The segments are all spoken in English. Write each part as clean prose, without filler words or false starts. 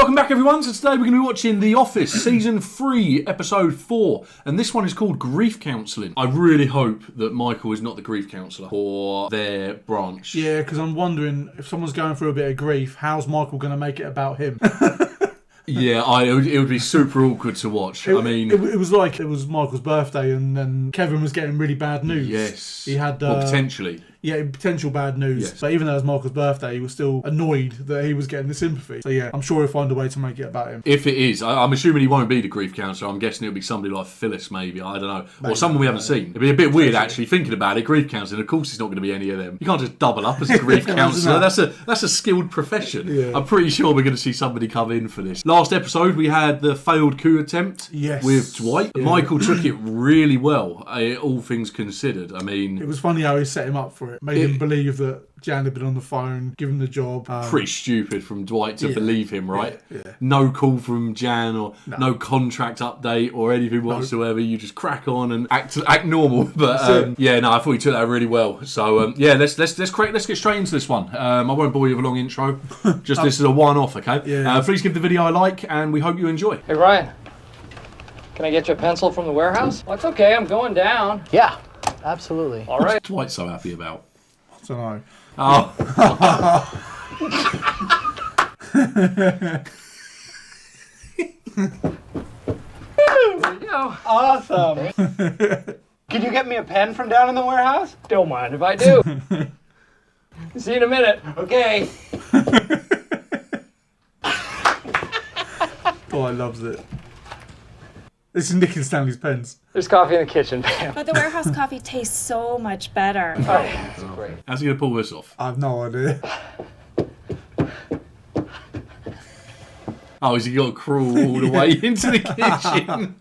Welcome back, everyone. So today we're going to be watching The Office Season 3, Episode 4. And this one is called Grief Counselling. I really hope that Michael is not the grief counsellor for their branch. Yeah, because I'm wondering, if someone's going through a bit of grief, how's Michael going to make it about him? Yeah, it would be super awkward to watch. It was like it was Michael's birthday and then Kevin was getting really bad news. Yes. He had... potentially. Yeah, potential bad news. Yes. But even though it was Michael's birthday, he was still annoyed that he was getting the sympathy. So yeah, I'm sure he'll find a way to make it about him. If it is, I'm assuming he won't be the grief counsellor. I'm guessing it'll be somebody like Phyllis, maybe. I don't know. Maybe, or someone we haven't seen. It'd be a bit weird, actually, thinking about it. Grief counselling, of course it's not going to be any of them. You can't just double up as a grief counsellor. That's a skilled profession. Yeah. I'm pretty sure we're going to see somebody come in for this. Last episode, we had the failed coup attempt with Dwight. Yeah. Michael took it really well, all things considered. I mean... It was funny how he set him up for it. Made him believe that Jan had been on the phone, given the job. Pretty stupid from Dwight to believe him, right? Yeah. No call from Jan or no contract update or anything whatsoever. You just crack on and act normal. But I thought he took that really well. So let's get straight into this one. I won't bore you with a long intro. Just this is a one-off, okay? Yeah. Please give the video a like, and we hope you enjoy. Hey Ryan, can I get you a pencil from the warehouse? Well, it's okay. I'm going down. Yeah, absolutely. All right. What's Dwight so happy about? I don't know. Oh. There you go. Awesome. Can you get me a pen from down in the warehouse? Don't mind if I do. See you in a minute. Okay. Dwight loves it. This is Nick and Stanley's pens. There's coffee in the kitchen, Pam. But the warehouse coffee tastes so much better. Oh, that's great. How's he going to pull this off? I have no idea. Oh, has he got to crawl all the way into the kitchen?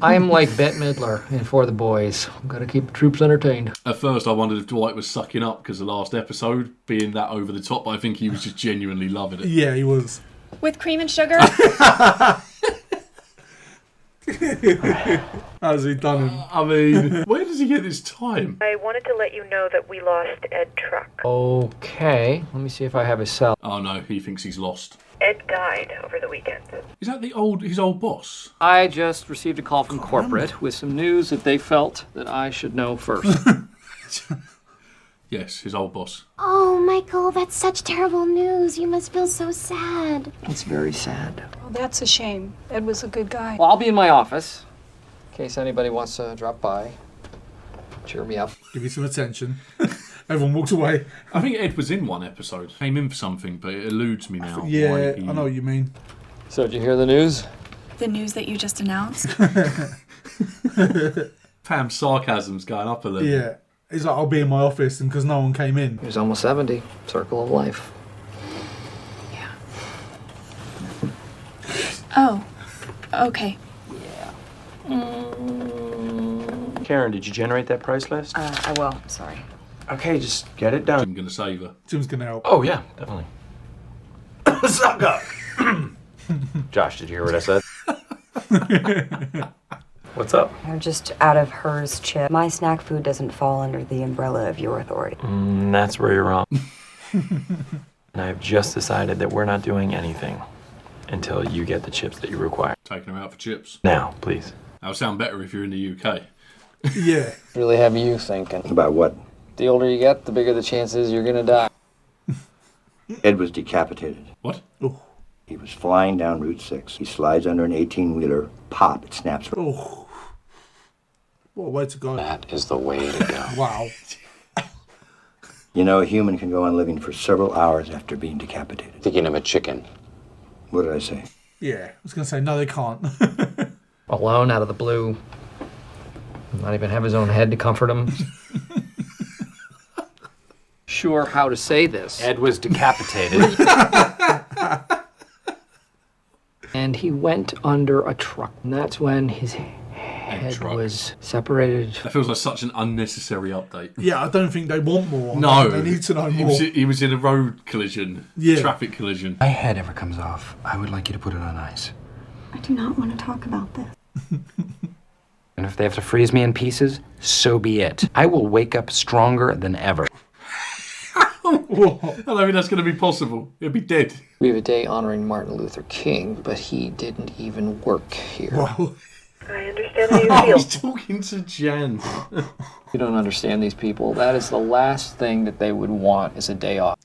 I'm like Bette Midler in For the Boys. I'm going to keep the troops entertained. At first, I wondered if Dwight was sucking up because the last episode being that over the top, but I think he was just genuinely loving it. Yeah, he was. With cream and sugar? How's he done him? I mean, where does he get this time? I wanted to let you know that we lost Ed Truck. Okay, let me see if I have his cell. Oh no, he thinks he's lost. Ed died over the weekend. Is that his old boss? I just received a call from corporate with some news that they felt that I should know first. Yes, his old boss. Oh, Michael, that's such terrible news. You must feel so sad. It's very sad. Well, that's a shame. Ed was a good guy. Well, I'll be in my office in case anybody wants to drop by. Cheer me up. Give you some attention. Everyone walked away. I think Ed was in one episode. Came in for something, but it eludes me now. Yeah, I know what you mean. So, did you hear the news? The news that you just announced? Pam's sarcasm's going up a little. Yeah. He's like, I'll be in my office, and because no one came in. He was almost 70. Circle of life. Yeah. Oh, okay. Yeah. Karen, did you generate that price list? I will. Sorry. Okay, just get it done. I'm going to save her. Jim's going to help. Oh, yeah, definitely. Suck up! Josh, did you hear what I said? What's up? I'm just out of hers chip. My snack food doesn't fall under the umbrella of your authority. That's where you're wrong. And I've just decided that we're not doing anything until you get the chips that you require. Taking her out for chips. Now, please. That'll sound better if you're in the UK. Yeah. Really have you thinking. About what? The older you get, the bigger the chances you're gonna die. Ed was decapitated. What? Oh. He was flying down Route 6. He slides under an 18-wheeler. Pop, it snaps. Oh. What a way to go. That is the way to go. Wow. You know, a human can go on living for several hours after being decapitated. Thinking I'm a chicken. What did I say? Yeah, I was going to say, no, they can't. Alone, out of the blue. Not even have his own head to comfort him. Sure how to say this. Ed was decapitated. And he went under a truck. And that's when his head was separated. That feels like such an unnecessary update. Yeah, I don't think they want more. No. They need to know more. He was in a road collision. Yeah. Traffic collision. If my head ever comes off, I would like you to put it on ice. I do not want to talk about this. And if they have to freeze me in pieces, so be it. I will wake up stronger than ever. What? I don't think that's going to be possible. He'll be dead. We have a day honoring Martin Luther King, but he didn't even work here. Wow. I understand how you Oh, feel. he's talking to Jan. You don't understand these people. That is the last thing that they would want is a day off.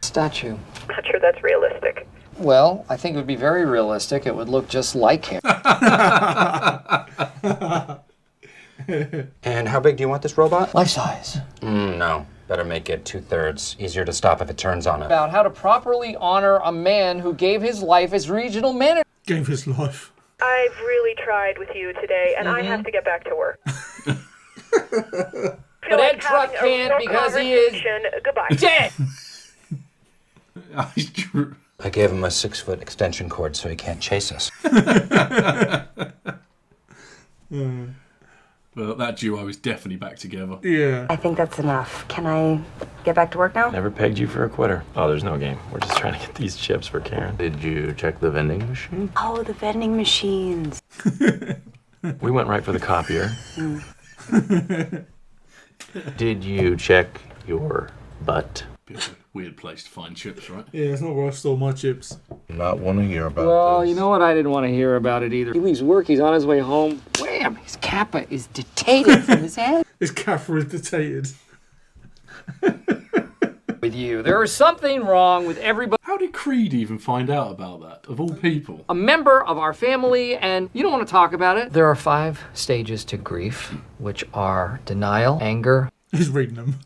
Statue. Not sure that's realistic. Well, I think it would be very realistic. It would look just like him. And how big do you want this robot? Life size. No. Better make it 2/3. Easier to stop if it turns on it. About how to properly honor a man who gave his life as regional manager. Gave his life. I've really tried with you today, and I have to get back to work. But Ed Truck can't because he is Goodbye. dead. I gave him a 6-foot extension cord so he can't chase us. Well, that duo is definitely back together. Yeah. I think that's enough. Can I get back to work now? Never pegged you for a quitter. Oh, there's no game. We're just trying to get these chips for Karen. Did you check the vending machine? Oh, the vending machines. We went right for the copier. Did you check your butt? Weird place to find chips, right? Yeah, it's not where I store my chips. Not want to hear about Well, this. you know what? I didn't want to hear about it either. He leaves work, he's on his way home. Wham! His kappa is detated from his head. His Catherine is detated. With you. There is something wrong with everybody. How did Creed even find out about that, of all people? A member of our family, and you don't want to talk about it. There are 5 stages to grief, which are denial, anger. He's reading them.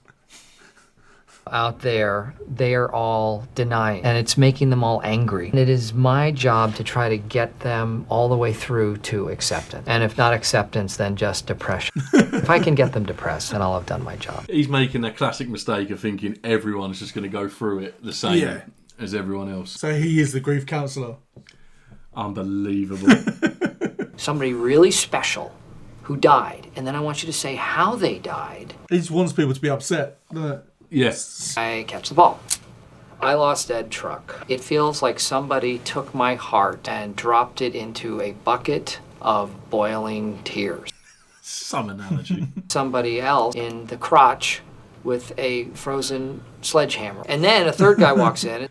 Out there, they are all denying, and it's making them all angry. And it is my job to try to get them all the way through to acceptance. And if not acceptance, then just depression. If I can get them depressed, then I'll have done my job. He's making that classic mistake of thinking everyone's just going to go through it the same as everyone else. So he is the grief counsellor. Unbelievable. Somebody really special who died, and then I want you to say how they died. He just wants people to be upset, doesn't it? Yes. I catch the ball. I lost Ed Truck. It feels like somebody took my heart and dropped it into a bucket of boiling tears. Some analogy. Somebody else in the crotch with a frozen sledgehammer. And then a third guy walks in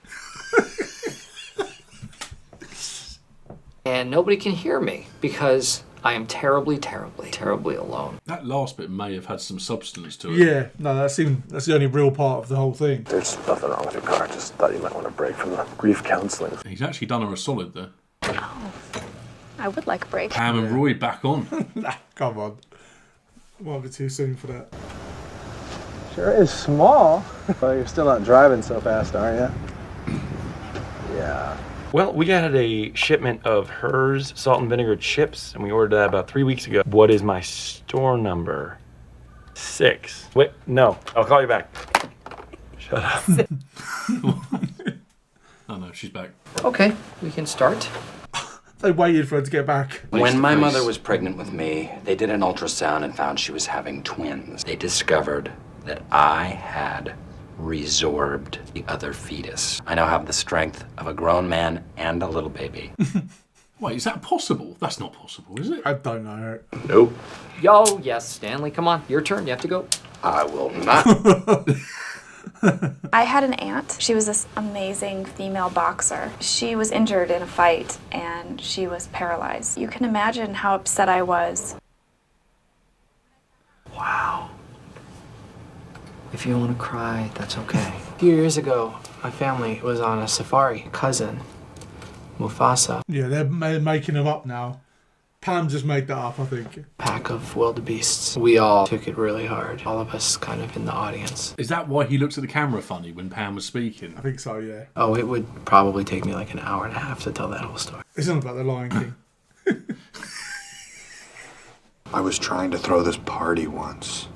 and nobody can hear me because I am terribly, terribly, terribly alone. That last bit may have had some substance to it. Yeah, no, that's the only real part of the whole thing. There's nothing wrong with your car. Just thought you might want a break from the grief counseling. He's actually done her a solid there. Oh, I would like a break. Pam and Roy back on. Nah, come on. Might be too soon for that. Sure is small. Well, you're still not driving so fast, are you? Yeah. Well, we got a shipment of hers salt and vinegar chips, and we ordered that about 3 weeks ago. What is my store number? 6. Wait, no. I'll call you back. Shut up. Oh no, she's back. Okay, we can start. They waited for her to get back. When my mother was pregnant with me, they did an ultrasound and found she was having twins. They discovered that I had resorbed the other fetus. I now have the strength of a grown man and a little baby. Wait, is that possible? That's not possible, is it? I don't know. Nope. Yo, yes, Stanley, come on. Your turn. You have to go. I will not. I had an aunt. She was this amazing female boxer. She was injured in a fight and she was paralyzed. You can imagine how upset I was. Wow. If you want to cry, that's okay. A few years ago, my family was on a safari. Cousin, Mufasa. Yeah, they're making them up now. Pam just made that up, I think. Pack of wildebeests. We all took it really hard. All of us kind of in the audience. Is that why he looked at the camera funny when Pam was speaking? I think so, yeah. Oh, it would probably take me like an hour and a half to tell that whole story. It's not about the Lion King. I was trying to throw this party once,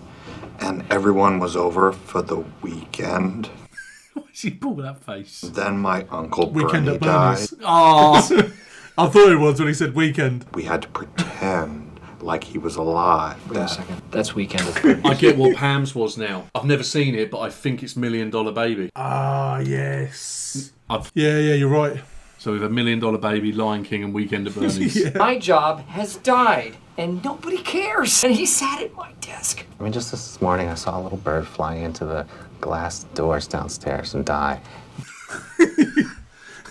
and everyone was over for the weekend. Why is he pull that face? Then my uncle Weekend Bernie at Bernie's. died. Oh, I thought it was when he said weekend. We had to pretend like he was alive. Wait a second. That's Weekend at Bernie's. I get what Pam's was now. I've never seen it, but I think it's $1 Million Baby. Ah, yes. Yeah, you're right. So we've a $1 Million Baby, Lion King, and Weekend at Bernie's. Yeah. My job has died. and nobody cares. And he sat at my desk. I mean, just this morning I saw a little bird flying into the glass doors downstairs and die.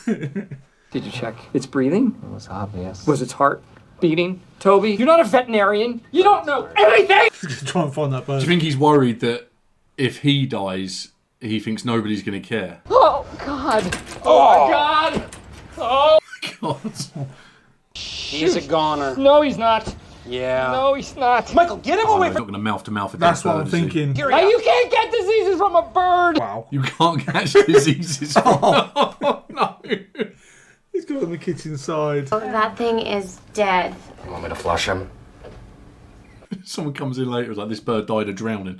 Did you check its breathing? It was obvious. Was its heart beating? Toby, you're not a veterinarian. You don't know anything! Try and find that bird. Do you think he's worried that if he dies, he thinks nobody's going to care? Oh, God. Oh, my God. Oh. God. He's a goner. No, he's not. Yeah. No, he's not. Michael, get him away He's not going to mouth to mouth. That's what I'm thinking. Now, you can't get diseases from a bird. Wow. You can't catch diseases. Oh, no. He's got on the kitchen side. That thing is dead. You want me to flush him? Someone comes in later, it's like, this bird died of drowning.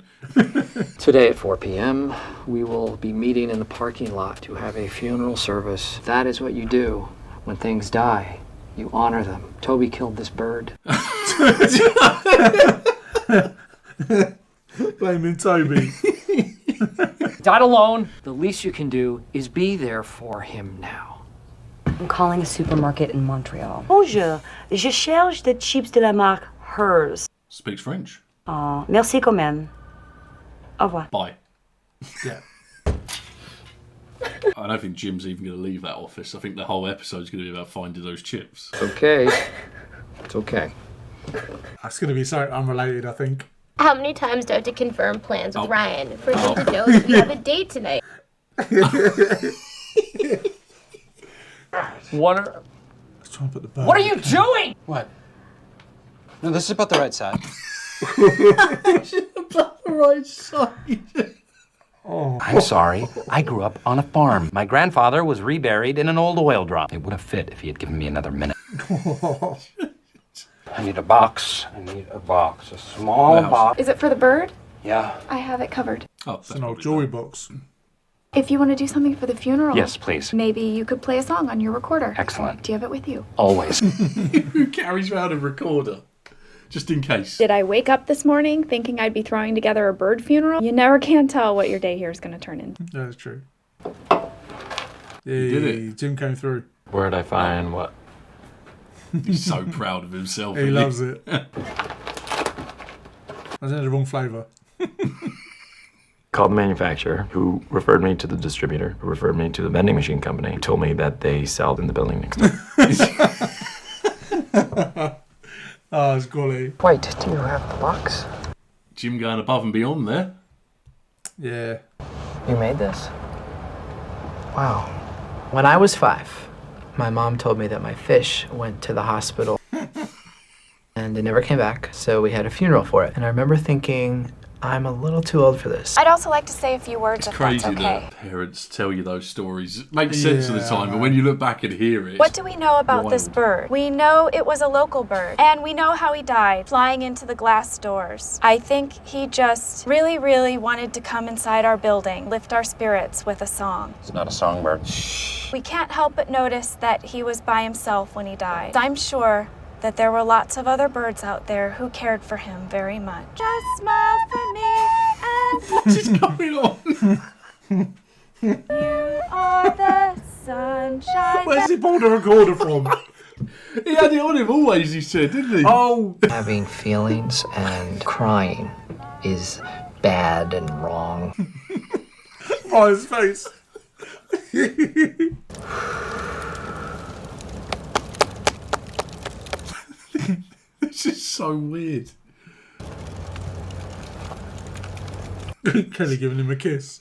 Today at 4 p.m., we will be meeting in the parking lot to have a funeral service. That is what you do when things die. You honor them. Toby killed this bird. Blaming Toby. Died alone. The least you can do is be there for him now. I'm calling a supermarket in Montreal. Bonjour. Je cherche the chips de la marque Hers. Speaks French. Merci quand même. Au revoir. Bye. Yeah. I don't think Jim's even going to leave that office. I think the whole episode's going to be about finding those chips. Okay. It's okay. That's going to be so unrelated, I think. How many times do I have to confirm plans with Ryan for him to know that we have a date tonight? What are you doing? What? No, this is about the right side. About the right side. Oh. I'm sorry. I grew up on a farm. My grandfather was reburied in an old oil drum. It would have fit if he had given me another minute. I need a box. I need a box. A small box. Is it for the bird? Yeah. I have it covered. Oh, It's an old jewelry box. If you want to do something for the funeral, Yes, please. maybe you could play a song on your recorder. Excellent. Do you have it with you? Always. Who carries around a recorder? Just in case. Did I wake up this morning thinking I'd be throwing together a bird funeral? You never can tell what your day here is going to turn into. Yeah, that's true. You did it. Jim came through. Where'd I find what? He's so proud of himself. He loves it. I was in the wrong flavour. Called the manufacturer, who referred me to the distributor, who referred me to the vending machine company, told me that they sell in the building next door. Oh, it's golly. Wait, do you have the box? Jim going above and beyond there. Yeah. You made this? Wow. When I was 5, my mom told me that my fish went to the hospital and it never came back, so we had a funeral for it. And I remember thinking, I'm a little too old for this. I'd also like to say a few words It's if that's crazy okay. that parents tell you those stories. It makes sense at the time, but when you look back and hear it... What do we know about this wild. bird? We know it was a local bird, and we know how he died, flying into the glass doors. I think he just really, really wanted to come inside our building, lift our spirits with a song. It's not a songbird. We can't help but notice that he was by himself when he died. I'm sure that there were lots of other birds out there who cared for him very much. Just smile for me and What's is going on? you are the sunshine. Where's he pulled the recorder from? He had it on him always, he said, didn't he? Oh! Having feelings and crying is bad and wrong. Oh, his face. This is so weird. Kelly giving him a kiss.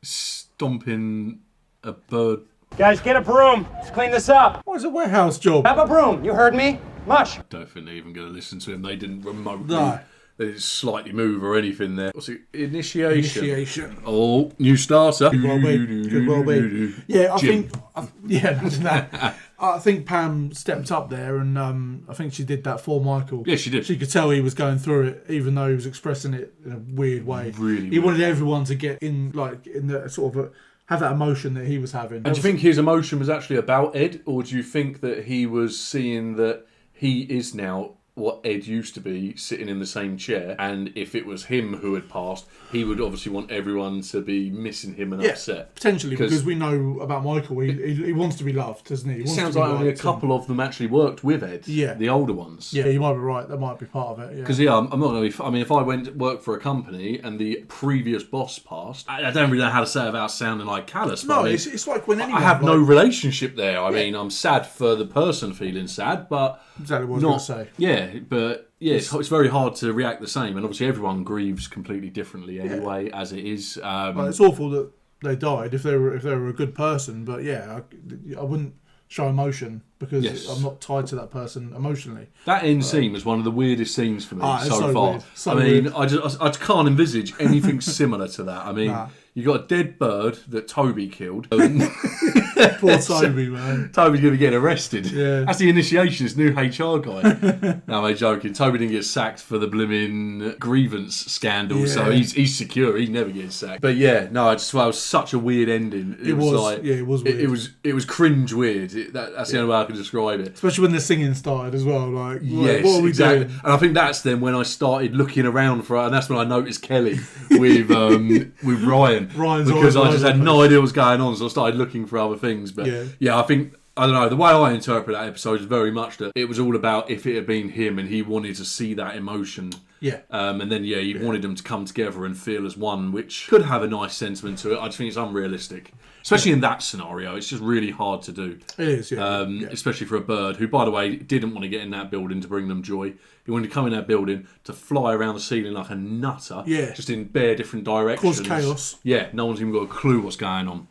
Stomping a bird. Guys, get a broom. Let's clean this up. What's a warehouse job? Have a broom. You heard me. Mush. I don't think they're even going to listen to him. They didn't remotely. No. They didn't slightly move or anything there. What's it? Initiation. Initiation. Oh, new starter. Could well be. Could well be. Yeah, I Jim. think. Yeah, imagine that. I think Pam stepped up there, and I think she did that for Michael. Yeah, she did. She could tell he was going through it, even though he was expressing it in a weird way. Really He weird. wanted everyone to get in, like, in the sort of have that emotion that he was having. And do you think his emotion was actually about Ed, or do you think that he was seeing that he is now what Ed used to be, sitting in the same chair, and if it was him who had passed, he would obviously want everyone to be missing him and upset. Potentially, because we know about Michael, he wants to be loved, doesn't he? It sounds like only a couple of them actually worked with Ed. Yeah. The older ones. Yeah, you might be right. That might be part of it. Because I'm not going to be. I mean, if I went to work for a company and the previous boss passed, I don't really know how to say it without sounding like callous. No, I mean, it's like when anyone. I have no relationship there. I mean, I'm sad for the person feeling sad, but exactly what I was going to say. Yeah, but it's very hard to react the same, and obviously everyone grieves completely differently anyway, as it is. Well, it's awful that they died if they were a good person, but yeah, I wouldn't show emotion because I'm not tied to that person emotionally. That end scene was one of the weirdest scenes for me so far. Weird. So I mean, weird. I can't envisage anything similar to that. I mean, you got a dead bird that Toby killed. Poor Toby, man. Toby's going to get arrested. Yeah. That's the initiation, this new HR guy. No, I'm joking. Toby didn't get sacked for the blimmin' grievance scandal, so he's secure. He never gets sacked. But yeah, no, it was such a weird ending. It was weird. It was cringe weird. That's the only way I can describe it. Especially when the singing started as well. Like, yes, what are we exactly. doing? And I think that's then when I started looking around for her, and that's when I noticed Kelly with Ryan. Because I just had no idea what was going on, so I started looking for other things. But yeah, I don't know, the way I interpret that episode is very much that it was all about if it had been him and he wanted to see that emotion. Yeah. And then, he wanted them to come together and feel as one, which could have a nice sentiment to it. I just think it's unrealistic. Especially in that scenario, it's just really hard to do. It is, especially for a bird who, by the way, didn't want to get in that building to bring them joy. He wanted to come in that building to fly around the ceiling like a nutter, just in bare different directions. Cause chaos. Yeah, no one's even got a clue what's going on.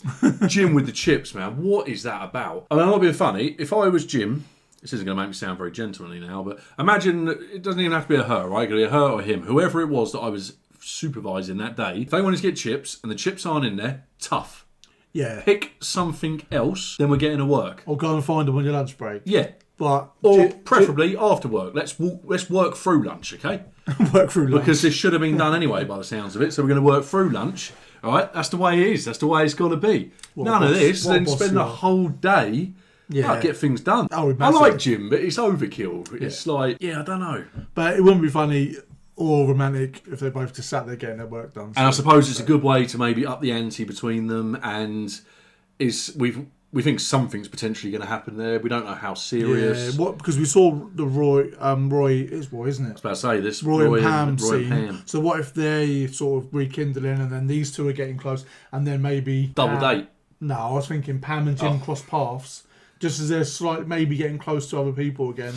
Jim with the chips, man, what is that about? I mean, I'm not being funny. If I was Jim, this isn't going to make me sound very gentlemanly now, but imagine, it doesn't even have to be a her, right? It could be a her or him. Whoever it was that I was supervising that day, if they wanted to get chips and the chips aren't in there, tough. Yeah. Pick something else, then we're getting to work. Or go and find them on your lunch break. Yeah. But preferably after work. Let's work through lunch, okay? Work through lunch. Because this should have been done anyway by the sounds of it. So we're going to work through lunch. All right? That's the way it is. That's the way it's got to be. None of this, then spend the whole day... Yeah, get things done. I like Jim, but it's overkill. It's like, I don't know. But it wouldn't be funny or romantic if they both just sat there getting their work done. And I suppose it's a good way to maybe up the ante between them, and we think something's potentially going to happen there. We don't know how serious. Yeah, because we saw the Roy is Roy, isn't it? I was about to say this. Roy and Pam Roy scene. And Pam. So what if they sort of rekindling, and then these two are getting close, and then maybe double date? No, I was thinking Pam and Jim cross paths. Just as they're maybe getting close to other people again,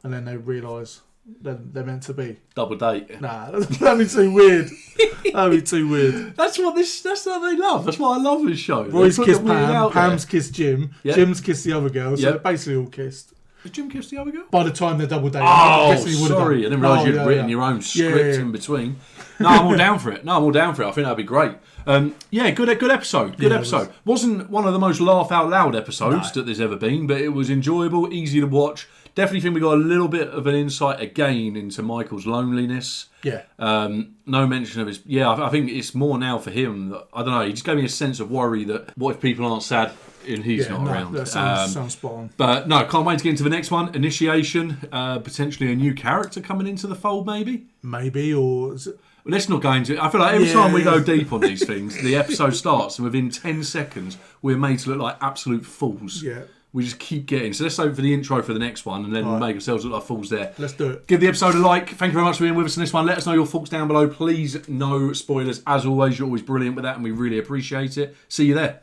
and then they realise they're meant to be. Double date. Nah, that'd be too weird. That'd be too weird. That's what they love. That's why I love this show. Roy's kissed Pam, Pam's kissed Jim, Jim's kissed the other girl, so they're basically all kissed. Did Jim kiss the other girl? By the time they're double dating. Oh, sorry. I didn't realise you'd written your own script in between. No, I'm all down for it. I think that'd be great. Good episode. Good episode. Wasn't one of the most laugh out loud episodes that there's ever been, but it was enjoyable, easy to watch. Definitely think we got a little bit of an insight again into Michael's loneliness. Yeah. No mention of his... Yeah, I think it's more now for him. I don't know. He just gave me a sense of worry that what if people aren't sad and he's not around. That sounds spot on. But no, can't wait to get into the next one. Initiation. Potentially a new character coming into the fold, maybe? Maybe, or... Let's not go into it. I feel like every time we go deep on these things, the episode starts and within 10 seconds, we're made to look like absolute fools. Yeah. We just keep getting. So let's hope for the intro for the next one and then make ourselves look like fools there. Let's do it. Give the episode a like. Thank you very much for being with us in this one. Let us know your thoughts down below. Please, no spoilers. As always, you're always brilliant with that and we really appreciate it. See you there.